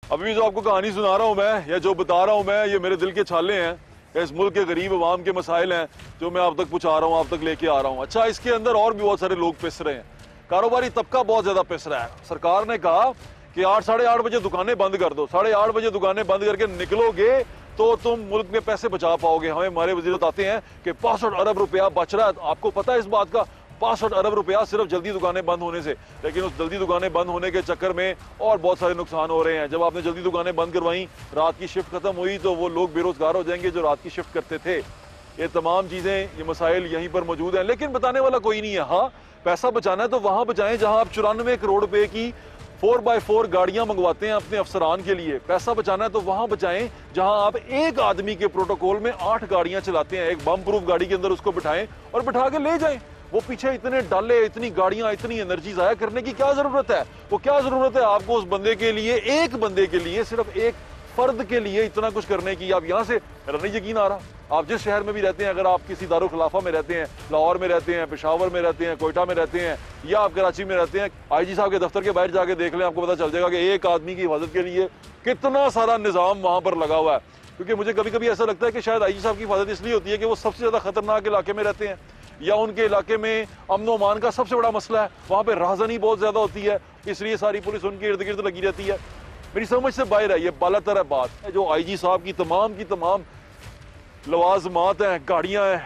अभी जो आपको कहानी सुना रहा हूँ मैं, या जो बता रहा हूँ मैं, ये मेरे दिल के छाले हैं। इस मुल्क के गरीब अवाम के मसाइल हैं जो मैं आप तक पहुंचा रहा हूँ, आप तक लेके आ रहा हूँ। अच्छा, इसके अंदर और भी बहुत सारे लोग पिस रहे हैं। कारोबारी तबका बहुत ज्यादा पिस रहा है। सरकार ने कहा कि 8 साढ़े 8 बजे दुकानें बंद कर दो। 8:30 बजे दुकानें बंद करके निकलोगे तो तुम मुल्क में पैसे बचा पाओगे। हमें हमारे वजीर बताते हैं कि 65 अरब रुपया बच रहा है। आपको पता है इस बात का? 65 अरब रुपया सिर्फ जल्दी दुकानें बंद होने से। लेकिन उस जल्दी दुकानें बंद होने के चक्कर में और बहुत सारे नुकसान हो रहे हैं। जब आपने जल्दी दुकानें बंद करवाई, रात की शिफ्ट खत्म हुई, तो वो लोग बेरोजगार हो जाएंगे जो रात की शिफ्ट करते थे। ये तमाम चीजें, ये मसाइल यहीं पर मौजूद हैं, लेकिन बताने वाला कोई नहीं है। हाँ, पैसा बचाना है तो वहां बचाएं जहां आप 94 करोड़ रुपए की 4x4 गाड़ियां मंगवाते हैं अपने अफसरान के लिए। पैसा बचाना है तो वहां बचाएं जहां आप एक आदमी के प्रोटोकॉल में 8 गाड़ियां चलाते हैं। एक बम प्रूफ गाड़ी के अंदर उसको बिठाएं और बिठा के ले जाएं। वो पीछे इतने डाले, इतनी गाड़ियां, इतनी एनर्जी जाया करने की क्या जरूरत है? वो क्या जरूरत है आपको उस बंदे के लिए, एक बंदे के लिए, सिर्फ एक फर्द के लिए इतना कुछ करने की? आप यहां से, मेरा नहीं यकीन आ रहा, आप जिस शहर में भी रहते हैं, अगर आप किसी दारुल खिलाफा में रहते हैं, लाहौर में रहते हैं, पेशावर में रहते हैं, कोयटा में रहते हैं, या आप कराची में रहते हैं, आईजी साहब के दफ्तर के बाहर जाके देख लें, आपको पता चल जाएगा कि एक आदमी की हिफाजत के लिए कितना सारा निजाम वहां पर लगा हुआ है। क्योंकि मुझे कभी कभी ऐसा लगता है कि शायद आईजी साहब की हिफाजत इसलिए होती है कि वो सबसे ज्यादा खतरनाक इलाके में रहते हैं, या उनके इलाके में अमन अमान का सबसे बड़ा मसला है, वहां पे राहजनी बहुत ज्यादा होती है, इसलिए सारी पुलिस उनके इर्द गिर्द लगी रहती है। मेरी समझ से बाहर है, ये बालातर है बात है। जो आईजी साहब की तमाम लवाजमात हैं, गाड़ियां हैं,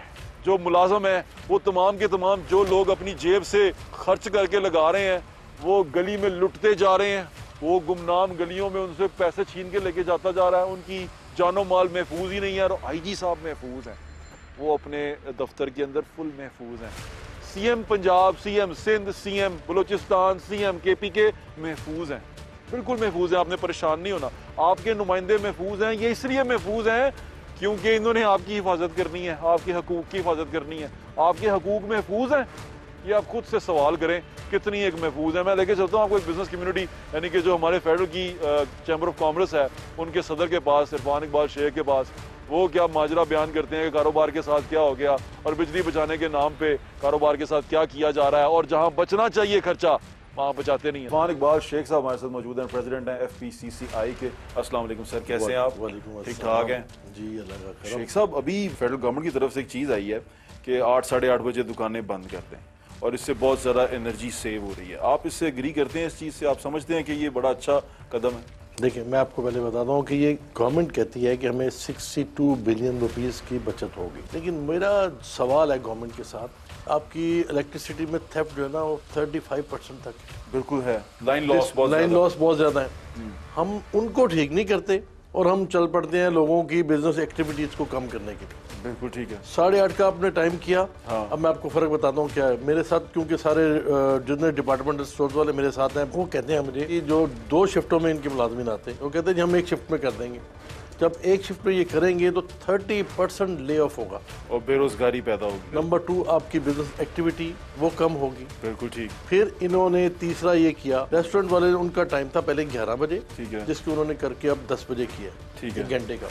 जो मुलाजम हैं, वो तमाम के तमाम जो लोग अपनी जेब से खर्च करके लगा रहे हैं, वो गली में लुटते जा रहे हैं। वो गुमनाम गलियों में उनसे पैसे छीन के लेके जाता जा रहा है। उनकी जानो माल महफूज ही नहीं है, और आईजी साहब महफूज हैं। वो अपने दफ्तर के अंदर फुल महफूज हैं। CM Punjab, CM Sindh, CM Balochistan, CM KP के महफूज हैं, बिल्कुल महफूज है। आपने परेशान नहीं होना। आपके नुमाइंदे महफूज हैं। ये इसलिए महफूज हैं क्योंकि इन्होंने आपकी हिफाजत करनी है, आपके हकूक की हिफाजत करनी है। आपके हकूक महफूज हैं, ये आप खुद से सवाल करें कितनी एक महफूज है। मैं लेके चलता हूँ आपको एक बिजनेस कम्युनिटी, यानी कि जो हमारे फेडरल की चैम्बर ऑफ कॉमर्स है, उनके सदर के पास, इरफान इकबाल शेख के पास। वो क्या माजरा बयान करते हैं कि कारोबार के साथ क्या हो गया, और बिजली बचाने के नाम पे कारोबार के साथ क्या किया जा रहा है, और जहाँ बचना चाहिए खर्चा वहाँ बचाते नहीं है। इरफान इकबाल शेख साहब हमारे साथ मौजूद हैं, प्रेसिडेंट हैं FPCCI के। अस्सलाम वालेकुम सर, कैसे हैं आप? ठीक ठाक हैं जी, अल्लाह का करम। शेख साहब, अभी फेडरल गवर्नमेंट की तरफ से एक चीज़ आई है कि 8 साढ़े 8 बजे दुकानें बंद करते हैं, और इससे बहुत ज़्यादा एनर्जी सेव हो रही है। आप इससे एग्री करते हैं? इस चीज़ से आप समझते हैं कि ये बड़ा अच्छा कदम है? देखिए, मैं आपको पहले बताता हूँ कि ये गवर्नमेंट कहती है कि हमें 62 बिलियन रुपीस की बचत होगी, लेकिन मेरा सवाल है गवर्नमेंट के साथ, आपकी इलेक्ट्रिसिटी में थेफ्ट जो है ना, वो 35% तक है। बिल्कुल है, लाइन लॉस बहुत ज़्यादा है। हम उनको ठीक नहीं करते और हम चल पड़ते हैं लोगों की बिजनेस एक्टिविटीज़ को कम करने के लिए। बिल्कुल ठीक है। 8:30 का आपने टाइम किया। हाँ। अब मैं आपको फ़र्क बताता हूँ क्या है मेरे साथ, क्योंकि सारे जितने डिपार्टमेंटल स्टोर्स वाले मेरे साथ हैं, वो कहते हैं मुझे कि जो 2 शिफ्टों में इनके मुलाजमीन आते हैं, वो कहते हैं जी हम 1 शिफ्ट में कर देंगे। जब 1 शिफ्ट में ये करेंगे तो 30% ले ऑफ होगा और बेरोजगारी पैदा होगी। नंबर 2, आपकी बिजनेस एक्टिविटी वो कम होगी। बिल्कुल ठीक। फिर इन्होंने तीसरा ये किया, रेस्टोरेंट वाले, उनका टाइम था पहले 11 बजे, ठीक है, जिसको उन्होंने करके अब 10 बजे किया, ठीक है, 1 घंटे का।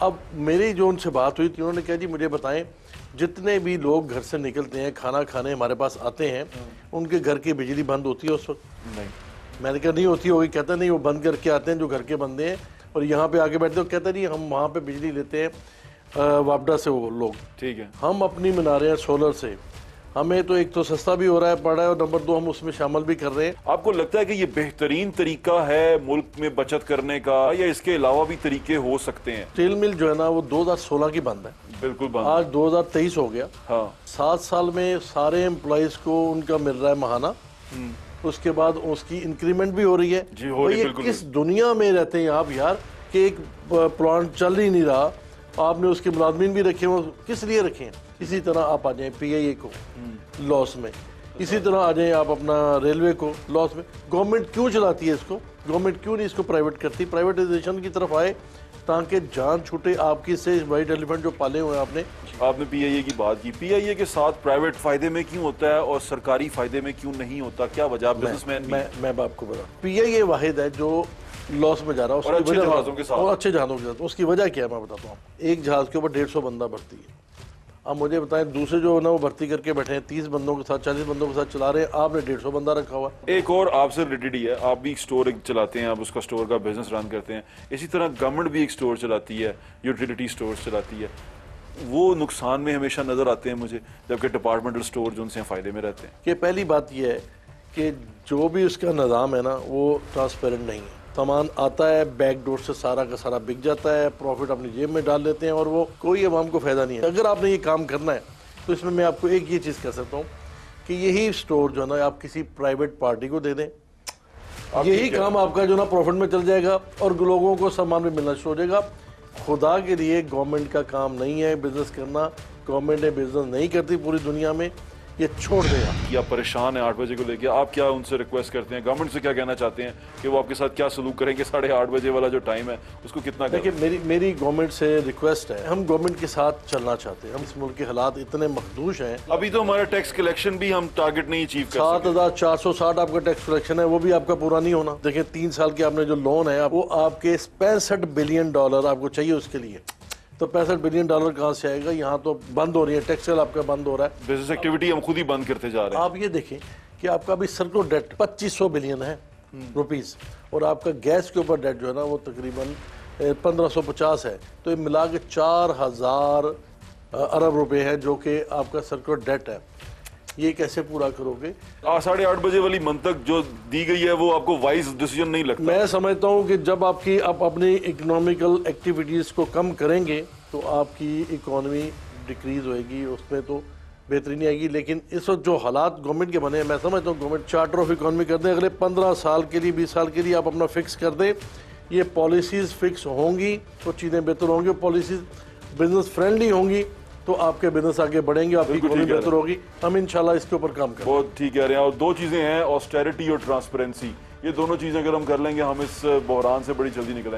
अब मेरी जो उनसे बात हुई थी, उन्होंने कहा जी मुझे बताएं, जितने भी लोग घर से निकलते हैं खाना खाने हमारे पास आते हैं, उनके घर की बिजली बंद होती है उस वक्त? नहीं। मैंने कहा नहीं होती होगी। कहता नहीं, वो बंद करके आते हैं जो घर के बंदे हैं, और यहाँ पे आके बैठते हो। कहता नहीं, हम वहाँ पे बिजली लेते हैं वापडा से वो लोग, ठीक है, हम अपनी बना रहे हैं सोलर से। हमें तो एक तो सस्ता भी हो रहा है, पड़ रहा है, और नंबर 2 हम उसमें शामिल भी कर रहे हैं। आपको लगता है कि ये बेहतरीन तरीका है मुल्क में बचत करने का, या इसके अलावा भी तरीके हो सकते हैं? स्टील मिल जो है ना, वो 2016 की बंद है। बिल्कुल बंद। आज 2023 हो गया। हाँ। 7 साल में सारे एम्प्लॉयज को उनका मिल रहा है महाना, उसके बाद उसकी इंक्रीमेंट भी हो रही है। जी, हो रही है। बिल्कुल। किस दुनिया में रहते हैं आप यार कि एक प्लांट चल ही नहीं रहा, आपने उसके मुलाजमीन भी रखे हैं, किस लिए रखे हैं? इसी तरह आप आ जाए PIA को लॉस में, इसी तरह आ जाए आप अपना रेलवे को लॉस में। गवर्नमेंट क्यों चलाती है इसको? गवर्नमेंट क्यों नहीं इसको प्राइवेट करती? प्राइवेटाइजेशन की तरफ आए ताकि जान छूटे आपकी से वाइट एलिफेंट जो पाले हुए हैं आपने। आपने PIA की बात की, PIA के साथ प्राइवेट फायदे में क्यों होता है और सरकारी फायदे में क्यों नहीं होता? क्या वजह? बिजनेसमैन मैं आपको बता, PIA वाहिद है जो लॉस में जा रहा है, और अच्छे जहाजों के साथ, और अच्छे जहाजों के साथ। उसकी वजह क्या है मैं बताता हूँ। एक जहाज के ऊपर 150 बंदा भरती है, अब मुझे बताएं, दूसरे जो ना वो भर्ती करके बैठे हैं 30 बंदों के साथ, 40 बंदों के साथ चला रहे हैं, आपने 150 बंदा रखा हुआ। एक और आपसे रिलेटेड ही है, आप भी एक स्टोर चलाते हैं, आप उसका स्टोर का बिजनेस रन करते हैं, इसी तरह गवर्नमेंट भी एक स्टोर चलाती है, यूटिलिटी स्टोर चलाती है। वो नुकसान में हमेशा नजर आते हैं मुझे, जबकि डिपार्टमेंटल स्टोर जो उनसे फायदे में रहते हैं। कि पहली बात यह है कि जो भी उसका निज़ाम है ना वो ट्रांसपेरेंट नहीं है। सामान आता है बैकडोर से, सारा का सारा बिक जाता है, प्रॉफिट अपनी जेब में डाल लेते हैं और वो कोई अवाम को फ़ायदा नहीं है। अगर आपने ये काम करना है तो इसमें मैं आपको एक ये चीज़ कह सकता हूँ कि यही स्टोर जो है ना आप किसी प्राइवेट पार्टी को दे दें, यही काम आपका जो ना प्रॉफिट में चल जाएगा और लोगों को सामान भी मिलना शुरू हो जाएगा। खुदा के लिए गवर्नमेंट का काम नहीं है बिजनेस करना, गवर्नमेंट ने बिजनेस नहीं करती पूरी दुनिया में, ये छोड़ देगा। कि आप परेशान हैं 8 बजे को लेके, आप क्या उनसे रिक्वेस्ट करते हैं, गवर्नमेंट से क्या कहना चाहते हैं कि वो आपके साथ क्या सलूक करेंगे? 8:30 बजे वाला जो टाइम है उसको कितना करें? देखिए मेरी गवर्नमेंट से रिक्वेस्ट है, हम गवर्नमेंट के साथ चलना चाहते हैं। हम इस मुल्क के हालात इतने मखदूश हैं, अभी तो हमारा टैक्स कलेक्शन भी हम टारगेट नहीं अचीव कर सके। 7,460 आपका टैक्स कलेक्शन है, वो भी आपका पूरा नहीं होना। देखिए 3 साल के आपने जो लोन है वो आपके $65 बिलियन आपको चाहिए उसके लिए, तो $65 बिलियन कहाँ से आएगा? यहाँ तो बंद हो रही है, टेक्सटाइल आपका बंद हो रहा है, बिजनेस एक्टिविटी हम खुद ही बंद करते जा रहे हैं। आप ये देखें कि आपका अभी सर्कुलर डेट 2500 बिलियन है रुपीस, और आपका गैस के ऊपर डेट जो है ना वो तकरीबन 1550 है, तो ये मिला के 4000 अरब रुपए है जो कि आपका सर्कुलर डेट है। ये कैसे पूरा करोगे? 8:30 बजे वाली मंतक जो दी गई है वो आपको वाइज डिसीजन नहीं लगता? मैं समझता हूँ कि जब आप अपनी इकोनॉमिकल एक्टिविटीज़ को कम करेंगे तो आपकी इकोनॉमी डिक्रीज होएगी, उसमें तो बेहतरी नहीं आएगी। लेकिन इस वक्त जो हालात गवर्नमेंट के बने हैं, मैं समझता हूँ गवर्नमेंट चार्टर ऑफ इकोनॉमी कर दें, अगले 15 साल के लिए 20 साल के लिए आप अपना फिक्स कर दें, ये पॉलिसीज़ फिक्स होंगी तो चीज़ें बेहतर होंगी, पॉलिसीज़ बिजनेस फ्रेंडली होंगी तो आपके बिजनेस आगे बढ़ेंगे, आपकी इकोनॉमी बेहतर होगी। हम इंशाल्लाह इसके ऊपर काम करेंगे। बहुत ठीक कह रहे हैं। और 2 चीज़ें हैं, ऑस्टेरिटी और ट्रांसपेरेंसी, ये दोनों चीज़ें अगर हम कर लेंगे हम इस बहरान से बड़ी जल्दी निकलेंगे।